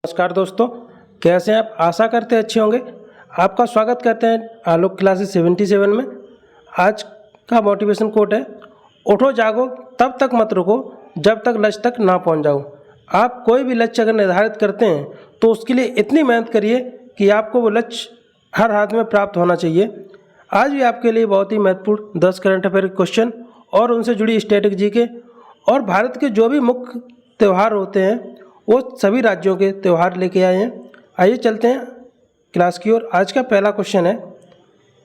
नमस्कार दोस्तों, कैसे हैं आप? आशा करते हैं अच्छे होंगे। आपका स्वागत करते हैं आलोक क्लासेस 77 में। आज का मोटिवेशन कोट है, उठो जागो तब तक मत रुको जब तक लक्ष्य तक ना पहुंच जाओ। आप कोई भी लक्ष्य अगर निर्धारित करते हैं तो उसके लिए इतनी मेहनत करिए कि आपको वो लक्ष्य हर हाथ में प्राप्त होना चाहिए। आज भी आपके लिए बहुत ही महत्वपूर्ण 10 करंट अफेयर क्वेश्चन और उनसे जुड़ी स्ट्रेटेजी के और भारत के जो भी मुख्य त्यौहार होते हैं वो सभी राज्यों के त्यौहार लेके आए हैं। आइए चलते हैं क्लास की ओर। आज का पहला क्वेश्चन है,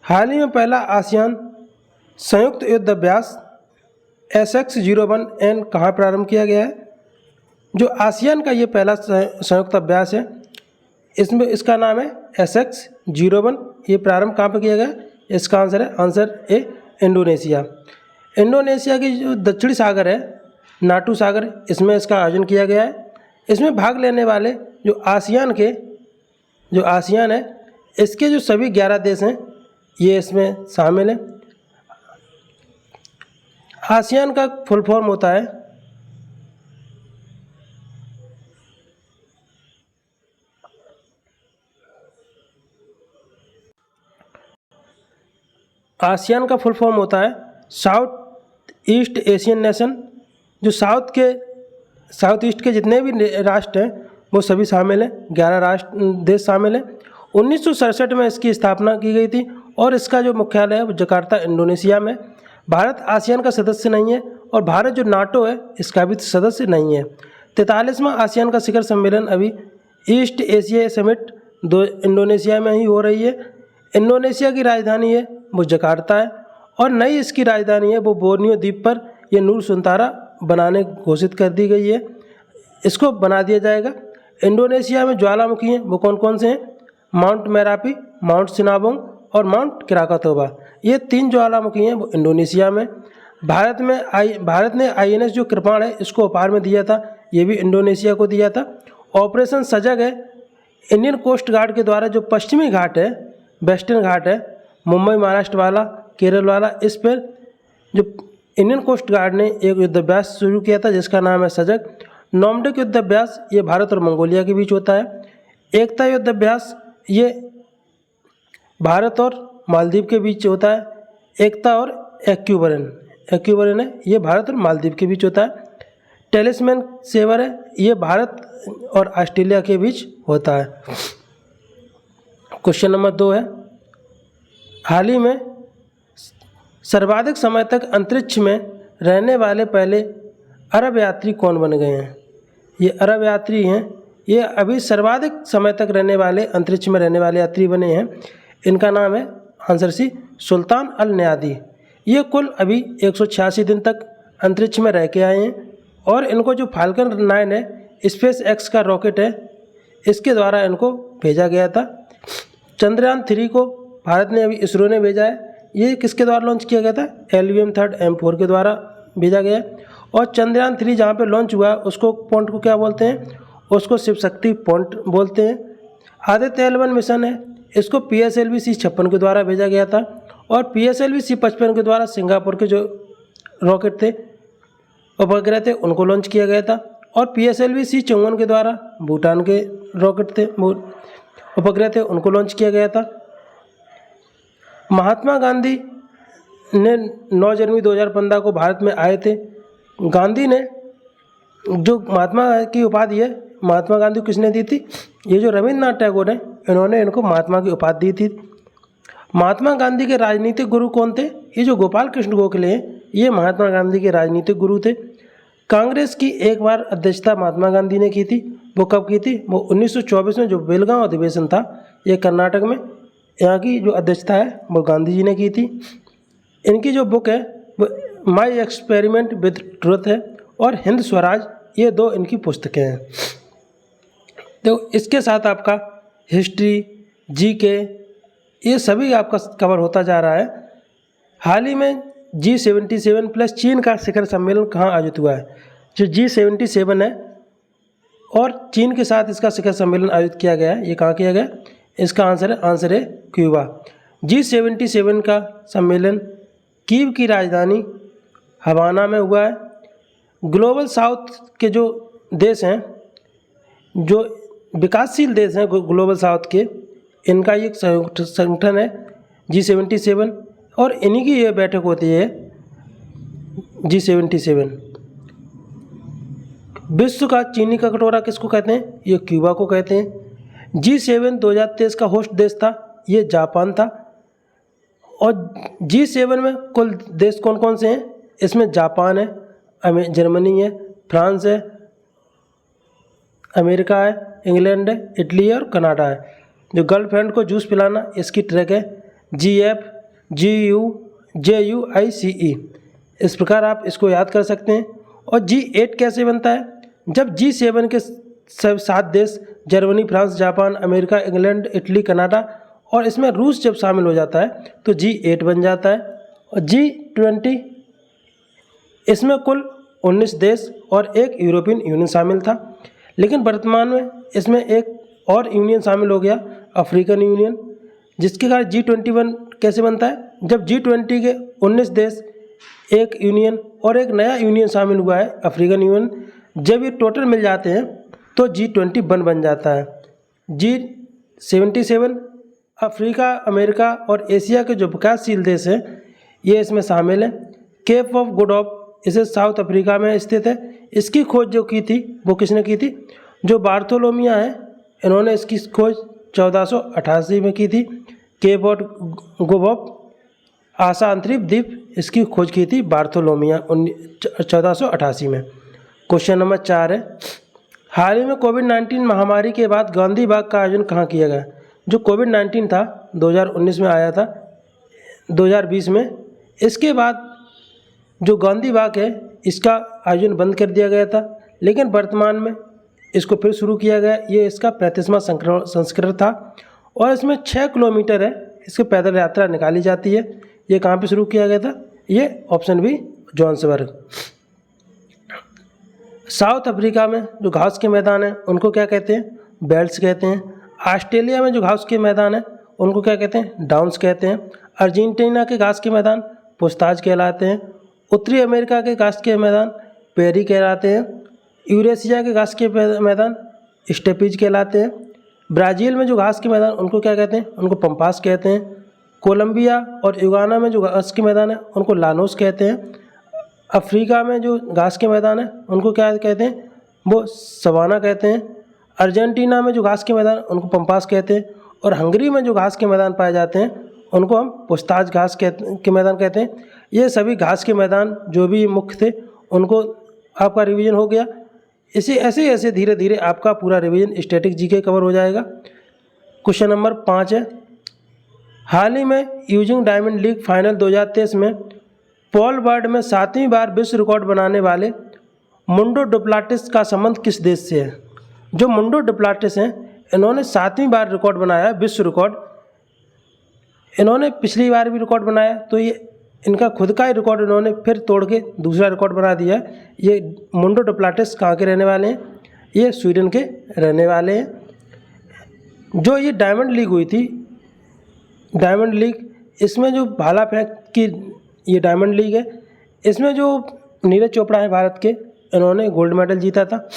हाल ही में पहला आसियान संयुक्त युद्ध अभ्यास SX-01N कहाँ प्रारंभ किया गया है? जो आसियान का ये पहला संयुक्त अभ्यास है, इसमें इसका नाम है SX-01। ये प्रारंभ कहाँ पर किया गया? इसका आंसर ए इंडोनेशिया। इंडोनेशिया की जो दक्षिणी सागर है, नाटू सागर, इसमें इसका आयोजन किया गया है। इसमें भाग लेने वाले जो आसियान है, इसके जो सभी 11 देश हैं ये इसमें शामिल हैं। आसियान का फुल फॉर्म होता है साउथ ईस्ट एशियन नेशन। जो साउथ ईस्ट के जितने भी राष्ट्र हैं वो सभी शामिल हैं, 11 देश शामिल हैं। 1967 में इसकी स्थापना की गई थी और इसका जो मुख्यालय है वो जकार्ता इंडोनेशिया में। भारत आसियान का सदस्य नहीं है और भारत जो नाटो है इसका भी सदस्य नहीं है। 43वां आसियान का शिखर सम्मेलन अभी ईस्ट एशिया समिट इंडोनेशिया में ही हो रही है। इंडोनेशिया की राजधानी है वो जकार्ता है और नई इसकी राजधानी है वो बोर्नियो द्वीप पर ये नूर सुंतारा बनाने घोषित कर दी गई है। इसको बना दिया जाएगा। इंडोनेशिया में ज्वालामुखी हैं वो कौन कौन से हैं? माउंट मेरापी, माउंट सिनाबोंग और माउंट क्राकातोबा। ये 3 ज्वालामुखी हैं वो इंडोनेशिया में। भारत ने INS जो कृपाण है इसको उपहार में दिया था, ये भी इंडोनेशिया को दिया था। ऑपरेशन सजग है इंडियन कोस्ट गार्ड के द्वारा, जो पश्चिमी घाट है, वेस्टर्न घाट है, मुंबई महाराष्ट्र वाला, केरल वाला, इस पर जो इंडियन कोस्ट गार्ड ने एक युद्धाभ्यास शुरू किया था जिसका नाम है सजग। नॉर्मडिक युद्धाभ्यास ये भारत और मंगोलिया के बीच होता है। एकता युद्धाभ्यास ये भारत और मालदीव के बीच होता है। एकता और एक्यूबरन है ये भारत और मालदीव के बीच होता है। टेलिस्मैन सेवर है ये भारत और ऑस्ट्रेलिया के बीच होता है। क्वेश्चन नंबर 2 है, हाल ही में सर्वाधिक समय तक अंतरिक्ष में रहने वाले पहले अरब यात्री कौन बन गए हैं? ये अरब यात्री हैं, ये अभी सर्वाधिक समय तक रहने वाले अंतरिक्ष में रहने वाले यात्री बने हैं। इनका नाम है आंसर सी सुल्तान अल नयादी। ये कुल अभी 186 दिन तक अंतरिक्ष में रह के आए हैं और इनको जो फाल्कन 9 है स्पेस एक्स का रॉकेट है इसके द्वारा इनको भेजा गया था। चंद्रयान 3 को भारत ने अभी इसरो ने भेजा है। ये किसके द्वारा लॉन्च किया गया था? LVM-3 M4 के द्वारा भेजा गया है। और चंद्रयान 3 जहाँ पे लॉन्च हुआ उसको पॉइंट को क्या बोलते हैं? उसको शिव शक्ति पॉइंट बोलते हैं। आदित्य L1 मिशन है, इसको PSLV C-56 के द्वारा भेजा गया था और PSLV C-55 के द्वारा सिंगापुर के जो रॉकेट थे, उपग्रह थे, उनको लॉन्च किया गया था। और PSLV C-54 के द्वारा भूटान के रॉकेट थे, उपग्रह थे, उनको लॉन्च किया गया था। महात्मा गांधी ने 9 जनवरी 2015 को भारत में आए थे। गांधी ने जो महात्मा की उपाधि है, महात्मा गांधी को किसने दी थी? ये जो रविंद्रनाथ टैगोर हैं इन्होंने इनको महात्मा की उपाधि दी थी। महात्मा गांधी के राजनीतिक गुरु कौन थे? ये जो गोपाल कृष्ण गोखले हैं ये महात्मा गांधी के राजनीतिक गुरु थे। कांग्रेस की एक बार अध्यक्षता महात्मा गांधी ने की थी, वो कब की थी? वो 1924 में जो बेलगांव अधिवेशन था ये कर्नाटक में, यहाँ की जो अध्यक्षता है वो गांधी जी ने की थी। इनकी जो बुक है वो माई एक्सपेरिमेंट विद ट्रुथ है और हिंद स्वराज, ये 2 इनकी पुस्तकें हैं। तो इसके साथ आपका हिस्ट्री, GK ये सभी आपका कवर होता जा रहा है। हाल ही में G77 प्लस चीन का शिखर सम्मेलन कहाँ आयोजित हुआ है? जो G77 है और चीन के साथ इसका शिखर सम्मेलन आयोजित किया गया है, ये कहाँ किया गया? इसका आंसर है क्यूबा। G77 का सम्मेलन कीव की राजधानी हवाना में हुआ है। ग्लोबल साउथ के जो देश हैं, जो विकासशील देश हैं ग्लोबल साउथ के, इनका एक संयुक्त संगठन है G77 और इन्हीं की ये बैठक होती है G77। विश्व का चीनी का कटोरा किसको कहते हैं? ये क्यूबा को कहते हैं। G7 2023 का होस्ट देश था, ये जापान था। और G7 में कुल देश कौन कौन से हैं? इसमें जापान है, जर्मनी है, फ्रांस है, अमेरिका है, इंग्लैंड है, इटली है और कनाडा है। जो गर्लफ्रेंड को जूस पिलाना, इसकी ट्रैक है GFGUJUICE। इस प्रकार आप इसको याद कर सकते हैं। और G8 कैसे बनता है? जब G7 के सब 7 देश Germany, France, Japan, America, England, Italy, Canada और इसमें रूस जब शामिल हो जाता है तो G8 बन जाता है। और G20 इसमें कुल 19 देश और एक यूरोपियन यूनियन शामिल था, लेकिन वर्तमान में इसमें एक और यूनियन शामिल हो गया, अफ्रीकन यूनियन, जिसके कारण G21 कैसे बनता है? जब G20 के 19 देश, एक यूनियन और एक नया यूनियन शामिल हुआ है, अफ्रीकन यूनियन, जब ये टोटल मिल जाते हैं तो G21 बन जाता है। G77 अफ्रीका, अमेरिका और एशिया के जो विकासशील देश हैं ये इसमें शामिल हैं। केप ऑफ गुड होप इसे साउथ अफ्रीका में स्थित है। इसकी खोज जो की थी वो किसने की थी? जो बार्थोलोमिया है, इन्होंने इसकी खोज 1488 में की थी। केप ऑफ गुड होप आशा अंतरिक्ष द्वीप, इसकी खोज की थी बार्थोलोमिया 1488 में। क्वेश्चन नंबर 4 है, हाल ही में कोविड-19 महामारी के बाद गांधी बाग का आयोजन कहाँ किया गया? जो कोविड-19 था 2019 में आया था, 2020 में, इसके बाद जो गांधी बाग है इसका आयोजन बंद कर दिया गया था, लेकिन वर्तमान में इसको फिर शुरू किया गया। ये इसका 35वां संस्करण था और इसमें 6 किलोमीटर है, इसकी पैदल यात्रा निकाली जाती है। ये कहाँ पे शुरू किया गया था? ये option B, Johannesburg. South Africa में जो घास के मैदान हैं उनको क्या कहते हैं? बेल्ट्स कहते हैं। ऑस्ट्रेलिया में जो घास के मैदान हैं उनको क्या कहते हैं? डाउन्स कहते हैं। अर्जेंटीना के घास के मैदान पुस्ताज कहलाते हैं। उत्तरी अमेरिका के घास के मैदान पेरी कहलाते हैं। यूरेशिया के घास के मैदान स्टेपीज कहलाते हैं। ब्राज़ील में जो घास के मैदान उनको क्या कहते हैं? उनको पंपास कहते हैं। कोलंबिया और युगाना में जो घास के मैदान है उनको लानोस कहते हैं। अफ्रीका में जो घास के मैदान है उनको क्या कहते हैं? वो सवाना कहते हैं। अर्जेंटीना में जो घास के मैदान उनको पंपास कहते हैं। और हंगरी में जो घास के मैदान पाए जाते हैं उनको हम पुस्ताज घास के मैदान कहते हैं। ये सभी घास के मैदान जो भी मुख्य थे उनको आपका रिवीजन हो गया। इसे ऐसे धीरे धीरे आपका पूरा रिवीजन स्टैटिक जीके कवर हो जाएगा। क्वेश्चन नंबर 5 है, हाल ही में यूजिंग डायमंड लीग फाइनल 2023 में पॉल वर्ल्ड में 7वीं बार विश्व रिकॉर्ड बनाने वाले मुंडो डुप्लाटिस का संबंध किस देश से है? जो मुंडो डुप्लाटिस हैं इन्होंने 7वीं बार रिकॉर्ड बनाया, विश्व रिकॉर्ड। इन्होंने पिछली बार भी रिकॉर्ड बनाया, तो ये इनका खुद का ही रिकॉर्ड इन्होंने फिर तोड़ के दूसरा रिकॉर्ड बना दिया है। ये मुंडो डुप्लाटिस कहाँ के रहने वाले हैं? ये स्वीडन के रहने वाले हैं। जो ये डायमंड लीग हुई थी, डायमंड लीग, इसमें जो भाला फेंक की ये डायमंड लीग है, इसमें जो नीरज चोपड़ा है भारत के, इन्होंने गोल्ड मेडल जीता था।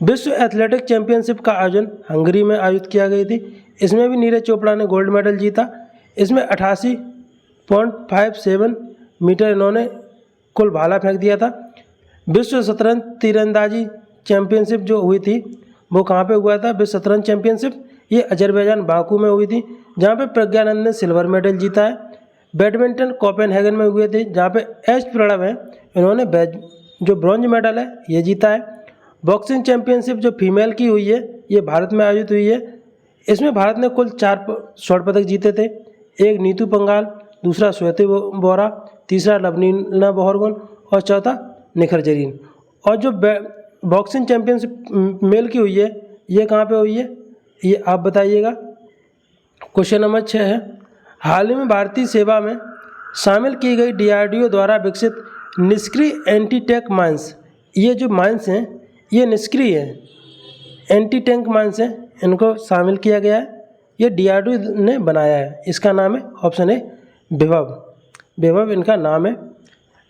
विश्व एथलेटिक चैंपियनशिप का आयोजन हंगरी में आयोजित किया गई थी, इसमें भी नीरज चोपड़ा ने गोल्ड मेडल जीता। इसमें 88.57 मीटर इन्होंने कुल भाला फेंक दिया था। विश्व शतरंज तीरंदाजी चैंपियनशिप जो हुई थी वो कहाँ पे हुआ था? विश्व शतरंज चैंपियनशिप ये अजरबैजान बाकू में हुई थी, जहाँ पे प्रज्ञानंद ने सिल्वर मेडल जीता है। बैडमिंटन कोपेनहेगन में हुए थे, जहाँ पे एच प्रणव है, इन्होंने जो ब्रॉन्ज मेडल है ये जीता है। बॉक्सिंग चैंपियनशिप जो फीमेल की हुई है ये भारत में आयोजित हुई है। इसमें भारत ने कुल 4 स्वर्ण पदक जीते थे। एक नीतू पंगाल, दूसरा श्वेता बोरा, तीसरा लवलीना बोरगोन और चौथा निखर जरीन। और जो बॉक्सिंग चैंपियनशिप मेल की हुई है ये कहाँ पे हुई है? ये आप बताइएगा। क्वेश्चन नंबर 6 है, हाल ही में भारतीय सेवा में शामिल की गई DRDO द्वारा विकसित निष्क्रिय एंटी टैंक माइंस, ये जो माइंस हैं ये निष्क्रिय है, एंटी टैंक माइंस हैं, इनको शामिल किया गया है। ये DRDO ने बनाया है। इसका नाम है, ऑप्शन है विभव इनका नाम है।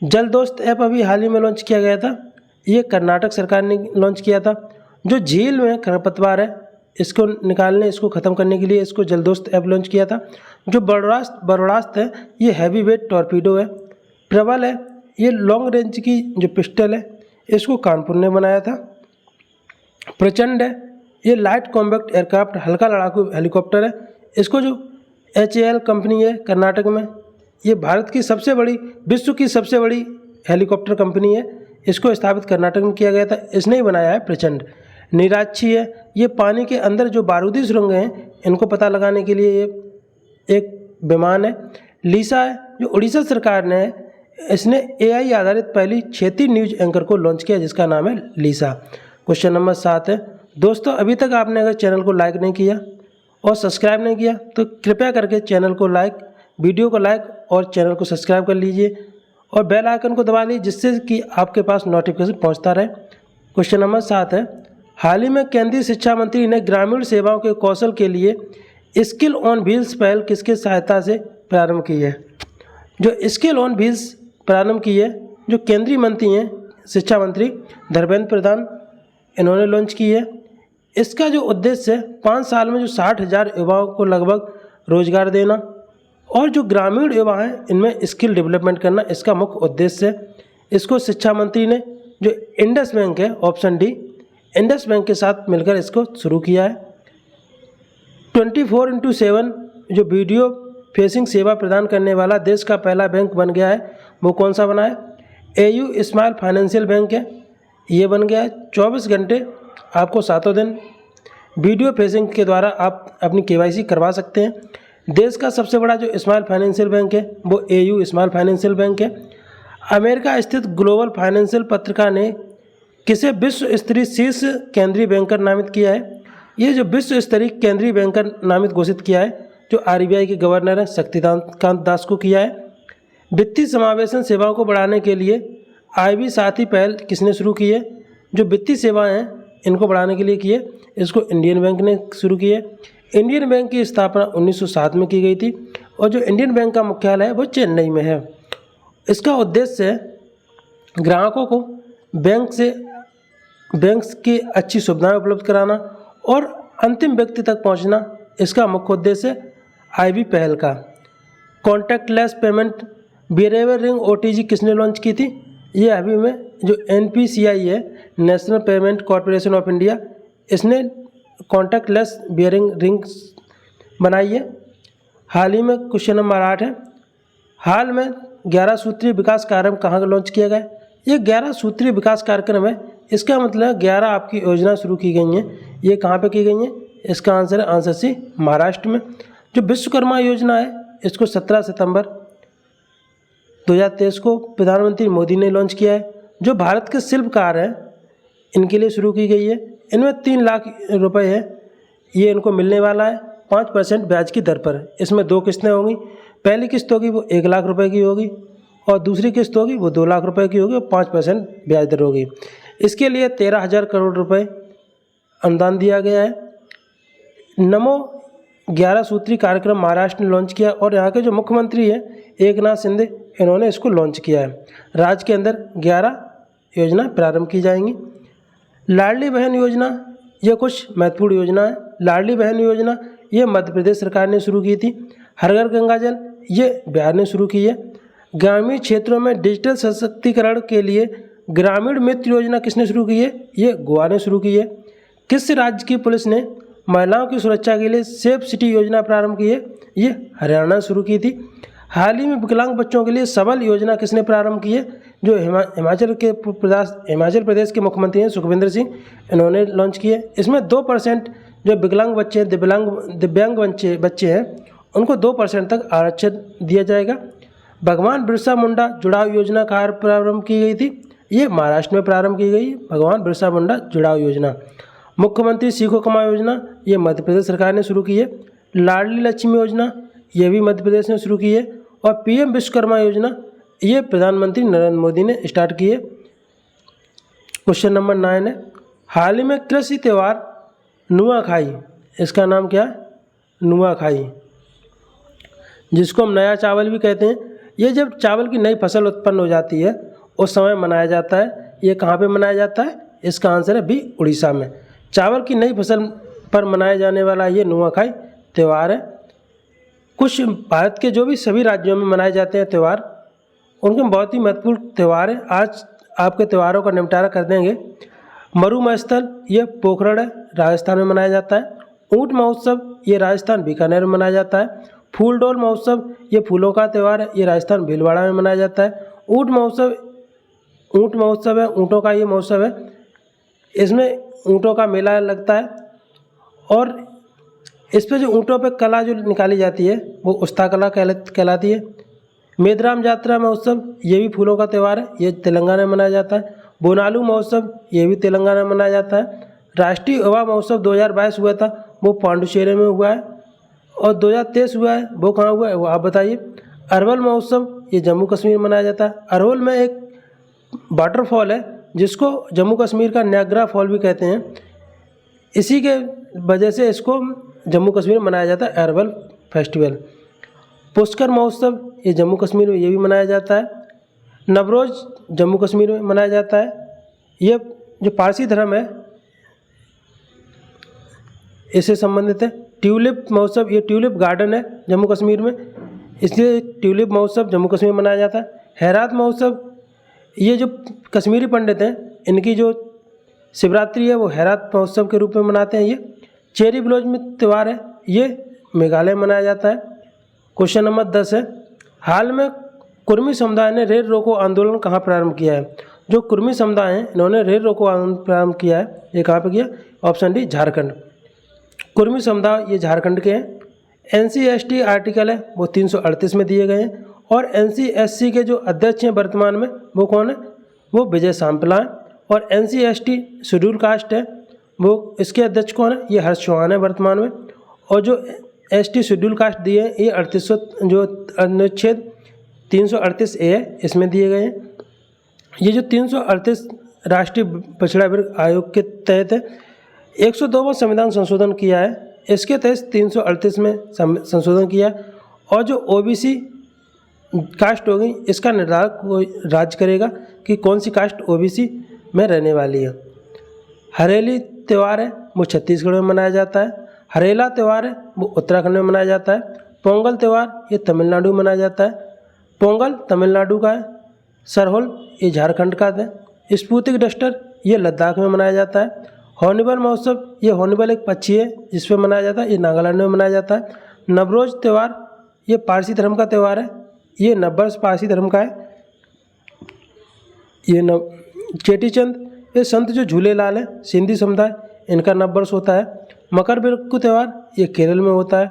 जल दोस्त ऐप अभी हाल ही में लॉन्च किया गया था, ये कर्नाटक सरकार ने लॉन्च किया था। जो झील में खरपतवार है इसको निकालने, इसको ख़त्म करने के लिए इसको जलदोस्त ऐप लॉन्च किया था। जो बर्रास्त है ये हैवी वेट टॉर्पीडो है। प्रबल है ये लॉन्ग रेंज की जो पिस्टल है, इसको कानपुर ने बनाया था। प्रचंड है ये लाइट कॉम्बैक्ट एयरक्राफ्ट हल्का लड़ाकू हेलीकॉप्टर है। इसको जो HAL कंपनी है कर्नाटक में, ये भारत की सबसे बड़ी, विश्व की सबसे बड़ी हेलीकॉप्टर कंपनी है, इसको स्थापित कर्नाटक में किया गया था, इसने ही बनाया है। प्रचंड निराक्षी है ये पानी के अंदर जो बारूदी सुरंग हैं इनको पता लगाने के लिए ये एक विमान है। लीसा है जो उड़ीसा सरकार ने, इसने AI आधारित पहली क्षेत्रीय न्यूज एंकर को लॉन्च किया जिसका नाम है लीसा। क्वेश्चन नंबर 7 है दोस्तों, अभी तक आपने अगर चैनल को लाइक नहीं किया और सब्सक्राइब नहीं किया तो कृपया करके चैनल को लाइक, वीडियो को लाइक और चैनल को सब्सक्राइब कर लीजिए और बेल आइकन को दबा लीजिए जिससे कि आपके पास नोटिफिकेशन पहुंचता रहे। क्वेश्चन नंबर 7 है हाल ही में केंद्रीय शिक्षा मंत्री ने ग्रामीण सेवाओं के कौशल के लिए स्किल ऑन व्हील्स पहल किसके सहायता से प्रारंभ की है? जो स्किल ऑन व्हील्स प्रारंभ की है जो केंद्रीय मंत्री हैं, शिक्षा मंत्री धर्मेंद्र प्रधान, इन्होंने लॉन्च की है। इसका जो उद्देश्य है 5 साल में जो 60,000 युवाओं को लगभग रोजगार देना और जो ग्रामीण युवा हैं इनमें स्किल डेवलपमेंट करना, इसका मुख्य उद्देश्य है। इसको शिक्षा मंत्री ने जो इंडस बैंक है, ऑप्शन डी, इंडस बैंक के साथ मिलकर इसको शुरू किया है। 24/7 जो वीडियो फेसिंग सेवा प्रदान करने वाला देश का पहला बैंक बन गया है, वो कौन सा बना है? AU स्मॉल फाइनेंशियल बैंक है, ये बन गया है। 24 घंटे आपको 7 दिन वीडियो फेसिंग के द्वारा आप अपनी KYC करवा सकते हैं। देश का सबसे बड़ा जो स्मॉल फाइनेंशियल बैंक है वो AU स्मॉल फाइनेंशियल बैंक है। अमेरिका स्थित ग्लोबल फाइनेंशियल पत्रिका ने किसे विश्व स्तरीय शीर्ष केंद्रीय बैंकर नामित किया है? ये जो विश्व स्तरीय केंद्रीय बैंकर नामित घोषित किया है जो RBI के गवर्नर हैं शक्तिकांत दास को किया है। वित्तीय समावेशन सेवाओं को बढ़ाने के लिए IB साथी पहल किसने शुरू की है? जो वित्तीय सेवाएं हैं इनको बढ़ाने के लिए की है, इसको इंडियन बैंक ने शुरू की है। इंडियन बैंक की स्थापना 1907 में की गई थी और जो इंडियन बैंक का मुख्यालय है वो चेन्नई में है। इसका उद्देश्य है ग्राहकों को बैंक की अच्छी सुविधाएं उपलब्ध कराना और अंतिम व्यक्ति तक पहुंचना, इसका मुख्य उद्देश्य है IB पहल का। Contactless payment behaviour ring OTG किसने लॉन्च की थी? ये अभी में जो NPCI है, national payment corporation of India, इसने कॉन्टैक्टलेस बिहेवियर रिंग्स बनाई है। हाल ही में क्वेश्चन नंबर 8 है हाल में 11 सूत्रीय विकास कार्यक्रम कहाँ लॉन्च किया गया? ये 11 सूत्रीय विकास कार्यक्रम है, इसका मतलब 11 आपकी योजना शुरू की गई हैं। ये कहाँ पे की गई हैं? इसका आंसर है आंसर सी, महाराष्ट्र में। जो विश्वकर्मा योजना है इसको 17 सितंबर 2023 को प्रधानमंत्री मोदी ने लॉन्च किया है। जो भारत के शिल्पकार हैं इनके लिए शुरू की गई है। इनमें 3 लाख रुपए है, ये इनको मिलने वाला है 5% ब्याज की दर पर। इसमें 2 किस्तें होंगी, पहली किस्त होगी वो 1 लाख रुपए की होगी और दूसरी किस्त होगी वो 2 लाख रुपए की होगी और 5% ब्याज दर होगी। इसके लिए 13,000 करोड़ रुपए अनुदान दिया गया है। नमो 11 सूत्री कार्यक्रम महाराष्ट्र ने लॉन्च किया और यहाँ के जो मुख्यमंत्री हैं एकनाथ शिंदे, इन्होंने इसको लॉन्च किया है। राज्य के अंदर 11 योजना प्रारंभ की जाएंगी। लाडली बहन योजना, ये कुछ महत्वपूर्ण योजना है। लाडली बहन योजना ये मध्य प्रदेश सरकार ने शुरू की थी। हर घर गंगा जल ये बिहार ने शुरू की है। ग्रामीण क्षेत्रों में डिजिटल सशक्तिकरण के लिए ग्रामीण मित्र योजना किसने शुरू की है? ये गोवा ने शुरू की है। किस राज्य की पुलिस ने महिलाओं की सुरक्षा के लिए सेफ सिटी योजना प्रारंभ की है? ये हरियाणा शुरू की थी। हाल ही में विकलांग बच्चों के लिए सबल योजना किसने प्रारंभ की है? जो हिमाचल प्रदेश के मुख्यमंत्री हैं सुखविंदर सिंह, इन्होंने लॉन्च की है। इसमें 2% जो विकलांग बच्चे दिव्यांग बच्चे हैं उनको 2% तक आरक्षण दिया जाएगा। भगवान बिरसा मुंडा जुड़ाव योजना कहाँ प्रारंभ की गई थी? ये महाराष्ट्र में प्रारंभ की गई भगवान बिरसा मुंडा जुड़ाव योजना। मुख्यमंत्री सीखो कमाओ योजना ये मध्य प्रदेश सरकार ने शुरू की है। लाडली लक्ष्मी योजना ये भी मध्य प्रदेश ने शुरू की है और PM विश्वकर्मा योजना ये प्रधानमंत्री नरेंद्र मोदी ने स्टार्ट की है। क्वेश्चन नंबर 9 है हाल ही में कृषि त्यौहार नुआखाई, इसका नाम क्या है? नुआखाई, जिसको हम नया चावल भी कहते हैं। ये जब चावल की नई फसल उत्पन्न हो जाती है उस समय मनाया जाता है। ये कहाँ पे मनाया जाता है? इसका आंसर है बी, उड़ीसा में। चावल की नई फसल पर मनाया जाने वाला ये नुआखाई त्यौहार है। कुछ भारत के जो भी सभी राज्यों में मनाए जाते हैं त्यौहार, उनके बहुत ही महत्वपूर्ण त्यौहार है। आज आपके त्यौहारों का निपटारा कर देंगे। मरु महोत्सव ये पोखरण है, राजस्थान में मनाया जाता है। ऊंट महोत्सव ये राजस्थान बीकानेर में मनाया जाता है। फूलडोल महोत्सव ये फूलों का त्यौहार है, ये राजस्थान भीलवाड़ा में मनाया जाता है। ऊंट महोत्सव है, ऊँटों का ये महोत्सव है। इसमें ऊँटों का मेला लगता है और इस पर जो ऊँटों पे कला जो निकाली जाती है वो उस्ता कला कहलाती है। मेदराम यात्रा महोत्सव ये भी फूलों का त्यौहार है, ये तेलंगाना में मनाया जाता है। बोनालू महोत्सव ये भी तेलंगाना में मनाया जाता है। राष्ट्रीय युवा महोत्सव 2022 हुआ था, वो पांडुचेरी में हुआ है। और 2023 हुआ है, वो कहाँ हुआ है वो आप बताइए। अरवल महोत्सव ये जम्मू कश्मीर में मनाया जाता है। अरवल में एक वाटरफॉल है जिसको जम्मू कश्मीर का न्याग्रा फॉल भी कहते हैं। इसी के वजह से इसको जम्मू कश्मीर में मनाया जाता है अरवल फेस्टिवल। पुष्कर महोत्सव ये जम्मू कश्मीर में ये भी मनाया जाता है। नवरोज जम्मू कश्मीर में मनाया जाता है। ये जो पारसी धर्म है इससे संबंधित है। ट्यूलिप महोत्सव ये ट्यूलिप गार्डन है जम्मू कश्मीर में, इसलिए ट्यूलिप महोत्सव जम्मू कश्मीर में मनाया जाता है। हैरात महोत्सव ये जो कश्मीरी पंडित हैं इनकी जो शिवरात्रि है वो हैरात महोत्सव के रूप में मनाते हैं। ये चेरी ब्लॉसम त्यौहार है, ये मेघालय में मनाया जाता है। क्वेश्चन नंबर 10 है, हाल में कुर्मी समुदाय ने रेल रोको आंदोलन कहाँ प्रारंभ किया है? जो कुर्मी समुदाय हैं इन्होंने रेल रोको आंदोलन प्रारंभ किया है, ये कहाँ पे किया? Option D Jharkhand. कुर्मी समुदाय ये झारखंड के हैं। NC/ST आर्टिकल है वो 338 में दिए गए हैं। और NC/SC के जो अध्यक्ष हैं वर्तमान में वो कौन है? वो विजय सांपला हैं। और NC/ST शेड्यूल कास्ट है वो इसके अध्यक्ष कौन है? ये हर्ष चौहान है वर्तमान में। और जो ST शेड्यूल कास्ट दिए हैं ये 3800 जो अनुच्छेद 338A है इसमें दिए गए हैं। ये जो 338 राष्ट्रीय पिछड़ा वर्ग आयोग के तहत है। 102वां संविधान संशोधन किया है, इसके तहत 338 में संशोधन किया। और जो OBC कास्ट होगी इसका निर्धारण कोई राज्य करेगा कि कौन सी कास्ट OBC में रहने वाली है। हरेली त्यौहार है वो छत्तीसगढ़ में मनाया जाता है। हरेला त्यौहार है वो उत्तराखंड में मनाया जाता है। पोंगल त्यौहार ये तमिलनाडु में मनाया जाता है। पोंगल तमिलनाडु का है। सरहुल ये झारखंड का है। स्पुतिक डस्टर ये लद्दाख में मनाया जाता है। हॉर्नबिल महोत्सव ये हॉर्नबिल एक पक्षी है जिस पर मनाया जाता है, ये नागालैंड में मनाया जाता है। नवरोज त्यौहार ये पारसी धर्म का त्यौहार है, ये नववर्ष पारसी धर्म का है। ये चेटीचंद ये संत जो झूलेलाल है सिंधी समुदाय इनका नववर्ष होता है। मकर बिरकु त्यौहार ये केरल में होता है।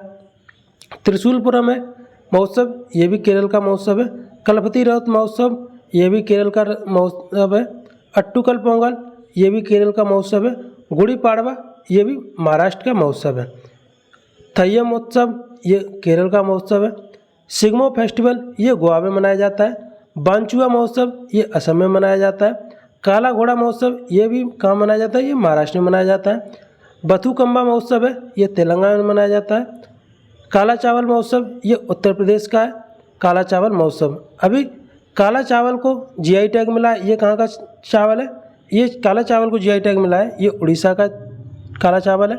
त्रिशूलपुरम है महोत्सव ये भी केरल का महोत्सव है। कलपति रथ महोत्सव ये भी केरल का महोत्सव है। अट्टुकल पोंगल ये भी केरल का महोत्सव है। गुड़ी पाड़वा ये भी महाराष्ट्र का महोत्सव है। थय्यम उत्सव ये केरल का महोत्सव है। सिग्मो फेस्टिवल ये गोवा में मनाया जाता है। बांचुआ महोत्सव ये असम में मनाया जाता है। काला घोड़ा महोत्सव ये भी कहाँ मनाया जाता है? ये महाराष्ट्र में मनाया जाता है। बथुकम्बा महोत्सव है ये तेलंगाना में मनाया जाता है। काला चावल महोत्सव ये उत्तर प्रदेश का है। काला चावल महोत्सव अभी काला चावल को GI टैग मिला है, ये कहाँ का चावल है? ये काला चावल को GI टैग मिला है, ये उड़ीसा का काला चावल है।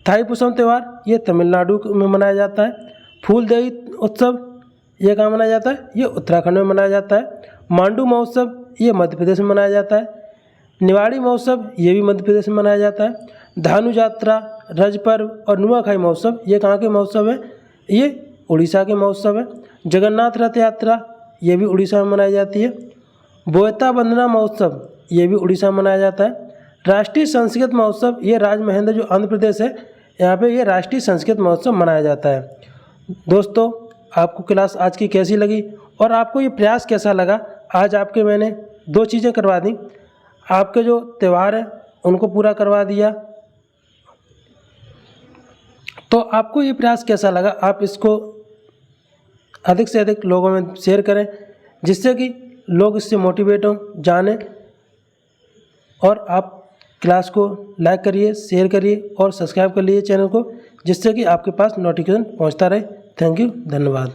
थाई पुसम त्यौहार ये तमिलनाडु में मनाया जाता है। फूलदेई उत्सव ये कहाँ मनाया जाता है? ये उत्तराखंड में मनाया जाता है। मांडू महोत्सव ये मध्य प्रदेश में मनाया जाता है। निवाड़ी महोत्सव ये भी मध्य प्रदेश में मनाया जाता है। धानु यात्रा, रज पर्व और नुआखाई महोत्सव ये कहाँ के महोत्सव है? ये उड़ीसा के महोत्सव है। जगन्नाथ रथ यात्रा ये भी उड़ीसा में मनाई जाती है। बोयता वंदना महोत्सव ये भी उड़ीसा में मनाया जाता है। राष्ट्रीय संस्कृत महोत्सव ये राजमहेंद्र जो आंध्र प्रदेश है यहाँ पे ये राष्ट्रीय संस्कृत महोत्सव मनाया जाता है। दोस्तों आपको क्लास आज की कैसी लगी और आपको ये प्रयास कैसा लगा? आज आपके मैंने 2 चीज़ें करवा दी। आपके जो त्यौहार हैं उनको पूरा करवा दिया। तो आपको ये प्रयास कैसा लगा? आप इसको अधिक से अधिक लोगों में शेयर करें जिससे कि लोग इससे मोटिवेट हों, जानें। और आप क्लास को लाइक करिए, शेयर करिए और सब्सक्राइब कर लीजिए चैनल को जिससे कि आपके पास नोटिफिकेशन पहुंचता रहे। थैंक यू, धन्यवाद।